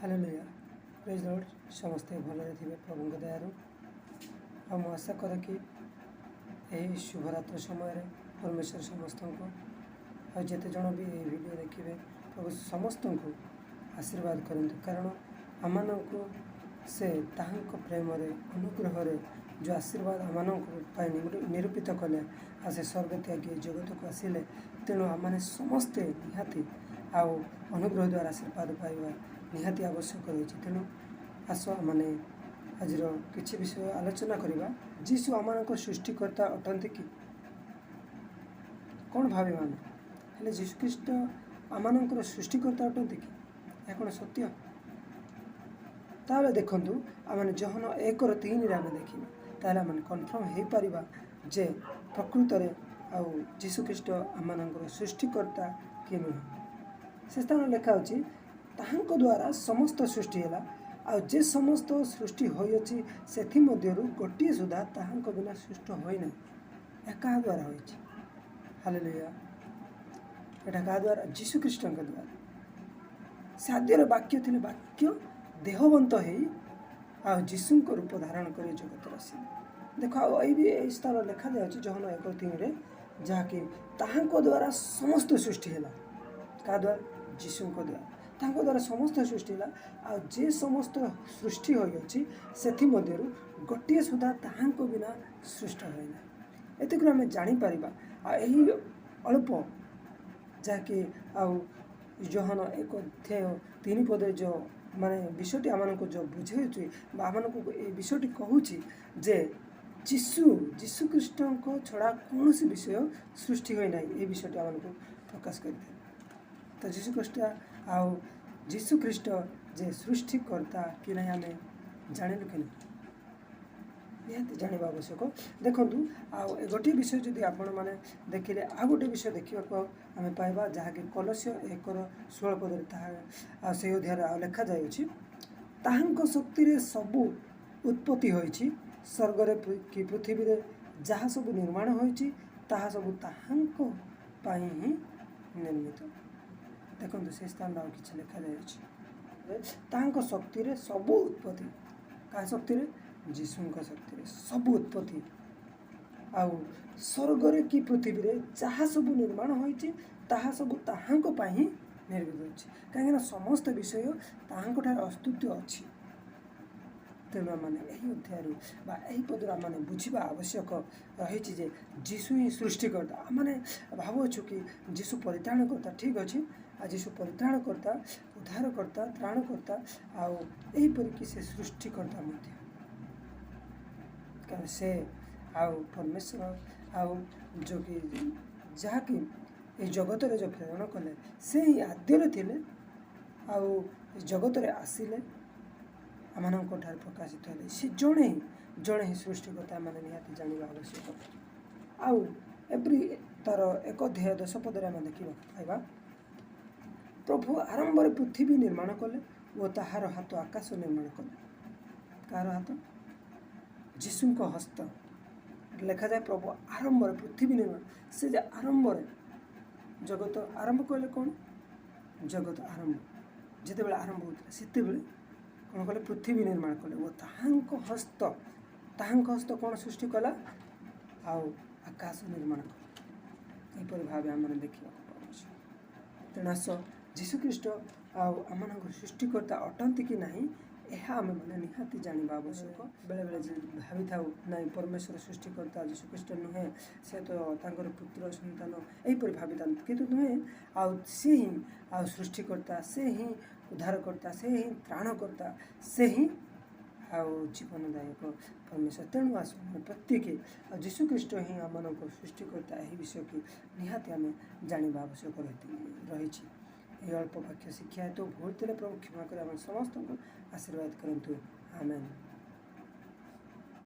Hallelujah praise Lord समस्ते भलरे थे प्रभु दयारू आ आशा करे कि यही शुभरात्र समय परमेश्वर समस्त को जिते जन भी ये वीडियो देखिए प्रभु समस्त को आशीर्वाद करते कारण आम को से प्रेम अनुग्रह जो आशीर्वाद आम निरूपित कले आ से स्वर्ग त्यागी जगत को आसिले तेणु आम समस्ते निहाती आउ अनुग्रह द्वारा आशीर्वाद पाइबा निहाती आवश्यक रही तेणु आस मैंने आज किसी विषय आलोचना करवा जीशु आम सृष्टिकर्ता अटंती कि कौन भाव आम हेले जीशुख्रीष्ट आम सृष्टिकर्ता अटंती कि यह कौन सत्य ताले देखु आम जहन 1:3 आम देखा ताले आम कन्फर्म हो पार जे प्रकृत आउ जीशुख्रीष्ट आम सृष्टिकर्ता कि नुहे से स्थान लिखा ताहांको द्वारा समस्त सृष्टि है आ जे समस्त सृष्टि होइछि सेथि मध्यरु गोटे सुधा ताहांको बिना सृष्टि होइना एका द्वारा होइछि हालेलुया एटा का द्वारा जीशुख्रीष्ट द्वारा साद्यर वाक्य थिले वाक्य देहवंत है आ जीशु को रूप धारण कर जगत आसिले देख ये स्थान लिखा जाए जहन 1:3 जहाँकि ताहांको द्वारा समस्त सृष्टि है का द्वारा जीशु द्वारा तांको द्वारा समस्त सृष्टि है आ जे समस्त सृष्टि होइछि सेथि मध्यरु गोटे सुधा ताहांको बिना सृष्टि होइना एतिक आम जानी परिबा आ एही अल्प जाके आउ जहन 1:3 पदे जो माने विषयटी आमको जो बुझे आमको ये विषयटी कहूँ जे जीशुख्रीष्ट छड़ा कौन सी विषय सृष्टि होना ये विषयटी आमको प्रकाश करते तो जीशुख्रीष्ट आउ जीशुख्रीष्ट जे सृष्टिकर्ता कि नहीं आम जानलु कि निहाती जानवा आवश्यक देखु गोटे विषय जदि आपण मैंने देखिले आ गोटे विषय देखा आम पाइबा जहाँकि कलस्य 1:16 पदे से अध्याय लिखा जाए ताहांको शक्ति रे सबु उत्पत्ति होइछि स्वर्ग कि पृथ्वी रे जहाँ सबु निर्माण होइछि ताहा सबु ताहांको पाई ही निर्मित देखो से स्थान कि लिखा जाए ताहांको शक्ति रे सबु उत्पत्ति का शक्ति रे जीशु शक्ति रे सबु उत्पत्ति आउ स्वर्ग रे कि पृथ्वी रे जहाँ सबु निर्माण होइछि ताहा सबु ताहांको पाई ही निर्मित होइछि कहीं समस्त विषय ताहांको ठार अस्तित्व अच्छी तेणु मैंने यही अध्याय पदर आम बुझा आवश्यक रही जे जीशु ही सृष्टिकर्ता मैंने भावुँ कि जीशु परित्राणकर्ता ठीक अच्छे आ जीशु परित्राणकर्ता उद्धारकर्ता त्राणकर्ता आईपरिक से सृष्टिकर्ता कारण से आउ परमेश्वर आउ जो कि जहाँकि ये जगत जो प्रेरण कले से ही आद्य थे आउ जगत आसिले आम प्रकाशित है सी जड़े ही सृष्टिकर्ता मैंने निहाती जानवा आवश्यक आउ एवरी तार 1:10 पदे आम देखा पाइबा प्रभु आरंभ पृथ्वी निर्माण कले वो ताहार हाथ आकाश निर्माण कले कार हाथ जीशु हस्त लिखा जाए प्रभु आरंभ पृथ्वी निर्माण से आरंभ जगत आरंभ कहले कौन जगत आरंभ जिते आरंभ होता से कौन कले पृथ्वी निर्माण कले वो ताहांको हस्त कौन सृष्टि कला आउ आकाश निर्माण कले यहपरि भाव आम देखा तेणु आस जीशुख्रीष्ट आम सृष्टिकर्ता अटंती कि नहीं यह आम मैंने निहाती जानवा आवश्यक बेले बेले भावी था ना परमेश्वर सृष्टिकर्ता जीशुख्रीष्ट नुहे से तो पुत्र सन्तान यहीपरि भावी था किंतु नुहे सी ही सृष्टिकर्ता से ही उद्धारकर्ता से ही त्राणकर्ता से ही जीवनदायक परमेश्वर तेणु आस प्रत्येक जीशुख्रीष्ट ही आम सृष्टिकर्ता यही विषय की निहाती आम जानवा आवश्यक रही ये अल्प वाक्य शिक्षा है तो भूल प्रभु क्षमा कर समस्त को आशीर्वाद करंतु आमेन।